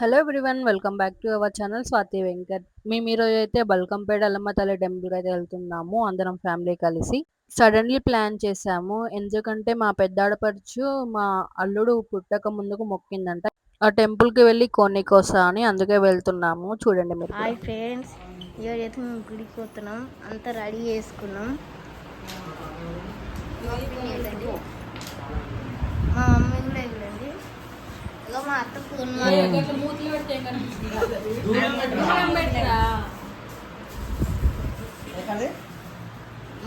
Hello everyone welcome back to our channel Swathi Venkat. మేము ఈరోజు అయితే బల్కంపేట అల్లమ్మ తల్లి టెంపుల్కి అయితే వెళ్తున్నాము అందరం ఫ్యామిలీ కలిసి. సడన్లీ ప్లాన్ చేసాము ఎందుకంటే మా పెద్దాడపడుచు మా అల్లుడు పుట్టక ముందుకు మొక్కిందంట. ఆ టెంపుల్కి వెళ్ళి కొన్ని కోసా అని అందుకే వెళ్తున్నాము. చూడండి మీరు. హాయ్ ఫ్రెండ్స్, ఈరోజైతే మేము గుడికి పోతున్నాం. అంతా రెడీ చేసుకున్నాం. మా మమ్మీ కూడా వెళ్ళండి. ఇక మా అత్త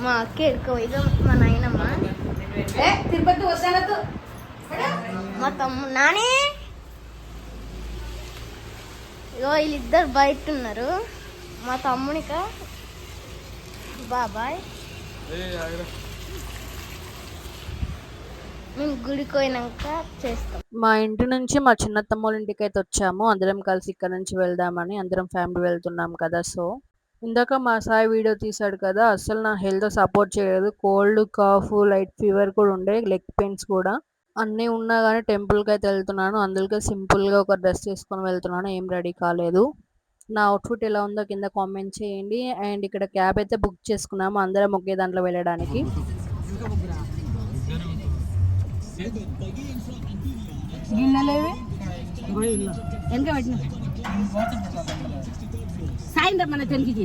మా అక్క ఎక్కువ ఇక మా నాయనమ్మ తిరుపతి వస్తానదు మా తమ్ముడు నాని. ఇగో వీళ్ళిద్దరు బయట ఉన్నారు. మా తమ్మునిక బాబాయ్. మేము గుడికి పోయినాక చేస్తాం. మా ఇంటి నుంచి మా చిన్న తమ్ముళ్ళ ఇంటికి అయితే వచ్చాము. అందరం కలిసి ఇక్కడ నుంచి వెళ్దామని అందరం ఫ్యామిలీ వెళ్తున్నాం కదా. సో ఇందాక మా సాయి వీడియో తీశాడు కదా, అసలు నా హెల్త్ సపోర్ట్ చేయలేదు. కోల్డ్, కాఫ్, లైట్ ఫీవర్ కూడా ఉండే, లెగ్ పెయిన్స్ కూడా అన్నీ ఉన్నా కానీ టెంపుల్కి అయితే వెళ్తున్నాను. అందుకే సింపుల్గా ఒక డ్రెస్ వేసుకొని వెళ్తున్నాను, ఏం రెడీ కాలేదు. నా అవుట్ఫిట్ ఎలా ఉందో కింద కామెంట్ చేయండి. అండ్ ఇక్కడ క్యాబ్ అయితే బుక్ చేసుకున్నాము అందరం ఒకే దాంట్లో వెళ్ళడానికి. సాయంత్రం మన తెలికి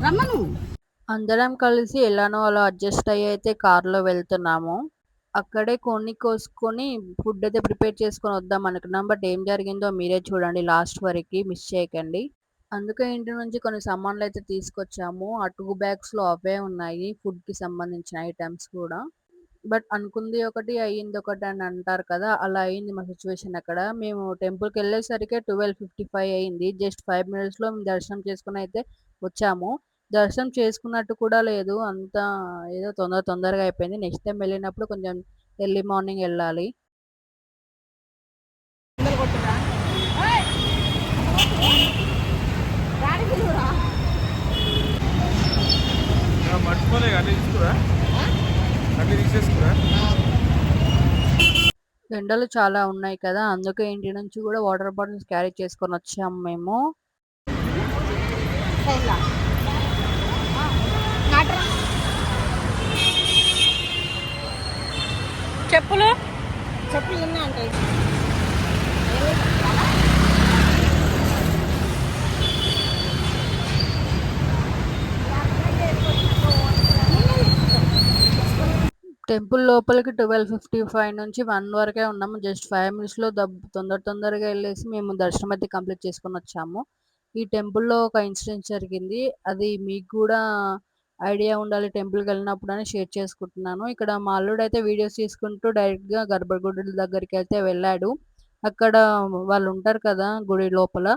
రమ్మను. అందరం కలిసి ఎలానో అలా అడ్జస్ట్ అయ్యి అయితే కార్లో వెళ్తున్నాము. అక్కడే కొన్ని కోసుకొని ఫుడ్ అయితే ప్రిపేర్ చేసుకొని వద్దాం అనుకున్నాం. బట్ ఏం జరిగిందో మీరే చూడండి, లాస్ట్ వరకు మిస్ చేయకండి. అందుకే ఇంటి నుంచి కొన్ని సామాన్లు అయితే తీసుకొచ్చాము. ఆ 2 బ్యాగ్స్లో అవే ఉన్నాయి, ఫుడ్కి సంబంధించిన ఐటమ్స్ కూడా. బట్ అనుకుంది ఒకటి అయ్యింది ఒకటి అని అంటారు కదా, అలా అయింది మా సిచ్యువేషన్. అక్కడ మేము టెంపుల్కి వెళ్ళేసరికి 12:55 అయింది. జస్ట్ 5 మినిట్స్లో మేము దర్శనం చేసుకుని అయితే వచ్చాము. దర్శనం చేసుకున్నట్టు కూడా లేదు, అంతా ఏదో తొందరగా అయిపోయింది. నెక్స్ట్ టైం వెళ్ళినప్పుడు కొంచెం ఎర్లీ మార్నింగ్ వెళ్ళాలి. ఎండలు చాలా ఉన్నాయి కదా, అందుకే ఇంటి నుంచి కూడా వాటర్ బాటిల్స్ క్యారీ చేసుకొని వచ్చాము మేము. చెప్పులు ఉంటాయి. టెంపుల్ లోపలికి 12:55 నుంచి 1 వరకే ఉన్నాము. జస్ట్ 5 మినిట్స్లో తొందరగా వెళ్ళేసి మేము దర్శనం అయితే కంప్లీట్ చేసుకొని వచ్చాము. ఈ టెంపుల్లో ఒక ఇన్సిడెంట్ జరిగింది, అది మీకు కూడా ఐడియా ఉండాలి టెంపుల్కి వెళ్ళినప్పుడు అని షేర్ చేసుకుంటున్నాను. ఇక్కడ మా అల్లుడు అయితే వీడియోస్ తీసుకుంటూ డైరెక్ట్గా గర్భగుడి దగ్గరికి అయితే వెళ్ళాడు. అక్కడ వాళ్ళు ఉంటారు కదా గుడి లోపల,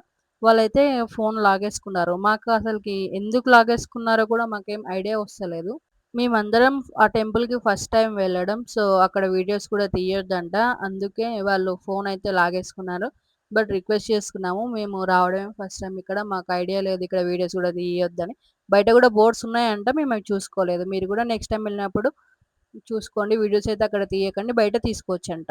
వాళ్ళైతే ఫోన్ లాగేసుకున్నారు. మాకు అసలుకి ఎందుకు లాగేసుకున్నారో కూడా మాకేం ఐడియా వస్తలేదు. మేమందరం ఆ టెంపుల్‌కి ఫస్ట్ టైం వెళ్ళడం. సో, అక్కడ వీడియోస్ కూడా తీయొద్దంట. అందుకే వాళ్ళు ఫోన్ అయితే లాగేసుకున్నారు. బట్ రిక్వెస్ట్ చేసుకున్నాము. మేము రావడమే ఫస్ట్ టైం ఇక్కడ. మాకు ఐడియా లేదు ఇక్కడ వీడియోస్ కూడా తీయొద్దని. బయట కూడా బోర్డ్స్ ఉన్నాయంట, మేము అవి చూసుకోలేదు. మీరు కూడా నెక్స్ట్ టైం వెళ్ళినప్పుడు చూసుకోండి. వీడియోస్ అయితే అక్కడ తీయకండి, బయట తీసుకోవచ్చంట.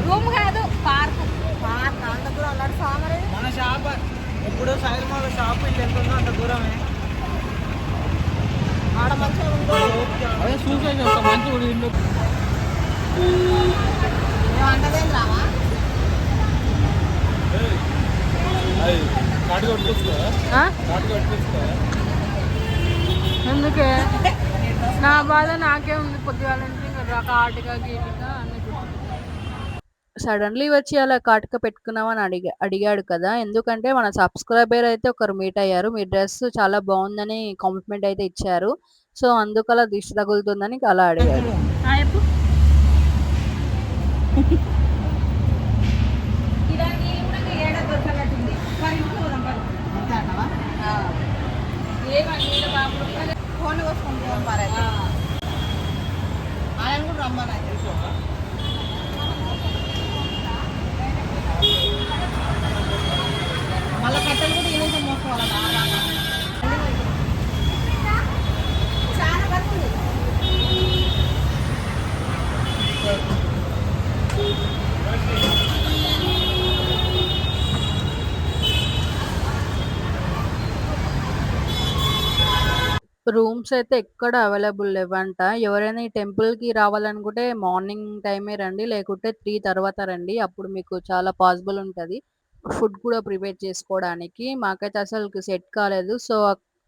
రూమ్ కాదు, పార్క్. అందులో అన్నాడు సామరే. మన షాప్ ఇప్పుడు సైల్మాల షాప్ ఇల్లు ఎంత ఉందో అంత దూరమే. ఆడ మంచిగా ఉందో అదే చూసాను ఒక మంచి కూడా ఇల్లు. అంటదేం రావా ఎందుకే నా బాధ నాకే ఉంది. పొద్దుగాల నుంచి ఇంకా కాటుక గీటుక అన్ని సడన్లీ వచ్చి అలా కాటుక పెట్టుకున్నామని అడిగాడు కదా. ఎందుకంటే మన సబ్స్క్రైబర్ అయితే ఒకరు మీట్ అయ్యారు. మీ డ్రెస్ చాలా బాగుందని కాంప్లిమెంట్ అయితే ఇచ్చారు. సో అందుకు అలా దిష్టి తగులుతుందని అలా అడిగాడు. ఫోన్ కోసుకుంటాం ఆయన కూడా రమ్మని మళ్ళీ కట్టెలు కూడా ఈ నుంచి మోసుకోవాలి. రూమ్స్ అయితే ఎక్కడ అవైలబుల్ లేవంట. ఎవరైనా ఈ టెంపుల్‌కి రావాలనుకుంటే మార్నింగ్ టైమే రండి. లేకుంటే 3 తర్వాత రండి. అప్పుడు మీకు చాలా పాసిబుల్ ఉంటది. ఫుడ్ కూడా ప్రిపేర్ చేసుకోవడానికి. మాకైతే అసలుకి సెట్ కాలేదు. సో,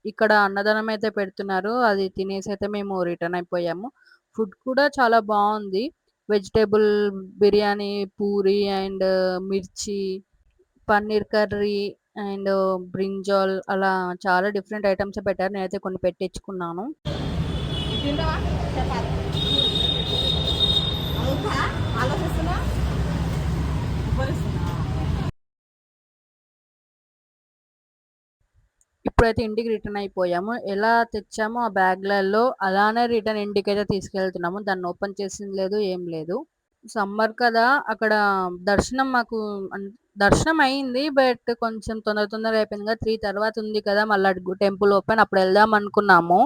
ఇక్కడ అన్నదానం అయితే పెడుతున్నారు. అది తినేసైతే మేము రిటర్న్ అయిపోయాము. ఫుడ్ కూడా చాలా బావుంది. వెజిటబుల్ బిర్యానీ, పూరి అండ్ మిర్చి, పన్నీర్ కర్రీ అండ్ బ్రింజాల్ అలా చాలా డిఫరెంట్ ఐటెమ్సే పెట్టారు. నేనైతే కొన్ని పెట్టించుకున్నాను. తింటావా చపాతి అవుతా ఆలోచిస్తున్నా ఇప్పుడైతే ఇంటికి రిటర్న్ అయిపోయాము. ఎలా తెచ్చామో ఆ బ్యాగ్‌లలో అలానే రిటర్న్ ఇంటికైతే తీసుకెళ్తున్నాము. దాన్ని ఓపెన్ చేసింది లేదు, ఏం లేదు. సమ్మర్ కదా! అక్కడ దర్శనం మాకు అన్ దర్శనం అయింది. బట్ కొంచెం తొందరగా అయిపోయింది కదా! 3 తర్వాత ఉంది కదా! మళ్ళా టెంపుల్ ఓపెన్ అప్పుడు వెళ్దాం అనుకున్నాము.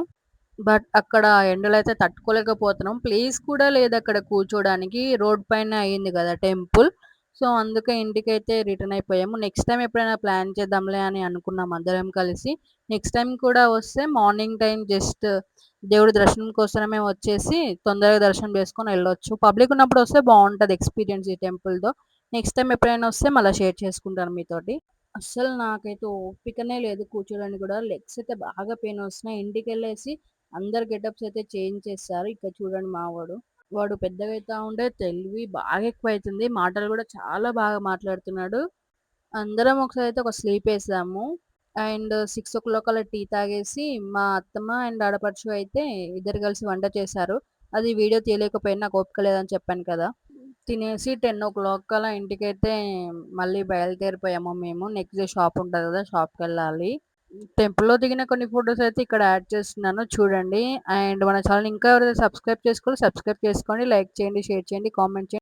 బట్ అక్కడ ఎండలైతే తట్టుకోలేకపోతున్నాం. ప్లేస్ కూడా లేదక్కడ కూర్చోడానికి. రోడ్ పైన అయింది గదా టెంపుల్. సో, అందుకే ఇంటికైతే రిటర్న్ అయిపోయాము. నెక్స్ట్ టైమ్ ఎప్పుడైనా ప్లాన్ చేద్దాంలే అని అనుకున్నాం అందరం కలిసి. నెక్స్ట్ టైమ్ కూడా వస్తే మార్నింగ్ టైమ్ జస్ట్ దేవుడి దర్శనం కోసమే వచ్చేసి తొందరగా దర్శనం చేసుకొని ఎళ్ళొచ్చు. పబ్లిక్ ఉన్నప్పుడు వస్తే బావుంటది ఎక్స్‌పీరియన్స్ ఈ టెంపుల్‌తో. నెక్స్ట్ టైమ్ ఎప్పుడైనా వస్తే మళ్ళా షేర్ చేసుకుంటాను మీతోటి. అస్సలు నాకైతే ఓపికనే లేదు కూర్చోడానికి గూడా. లెగ్స్ అయితే బాగా పెయిన్ వస్తున్నాయి. ఇంటికెళ్ళేసి అందరు గెటప్స్ అయితే చేంజ్ చేశారు. ఇక్కడ చూడండి మా వాడు. వాడు పెద్దగా అయితా ఉంటే తెలివి బాగా ఎక్కువైతుంది. మాటలు గూడా చాలా బాగా మాట్లాడుతున్నాడు. అందరం ఒకసారి అయితే ఒక స్లీప్ ఏసాము. అండ్ 6:00 అలా టీ తాగేసి మా అత్తమ్మ అండ్ ఆడపడుచు అయితే ఇద్దరు కలిసి వంట చేశారు. అది వీడియో తీయలేకపోయాను. నాకు ఓపిక లేదని చెప్పాను కదా! తినేసి 10:00 అలా ఇంటికైతే మళ్ళీ బయలుదేరిపోయాము మేము. నెక్స్ట్ డే షాప్ ఉంటది కదా! షాప్‌కెళ్ళాలి. టెంపుల్‌లో దిగిన కొన్ని ఫోటోస్ అయితే ఇక్కడ యాడ్ చేస్తున్నాను చూడండి. అండ్ మన ఛానెల్‌ని ఇంకా ఎవరైతే సబ్స్క్రైబ్ చేసుకోలేదో సబ్స్క్రైబ్ చేసుకోండి. లైక్ చేయండి, షేర్ చేయండి, కామెంట్ చేయండి.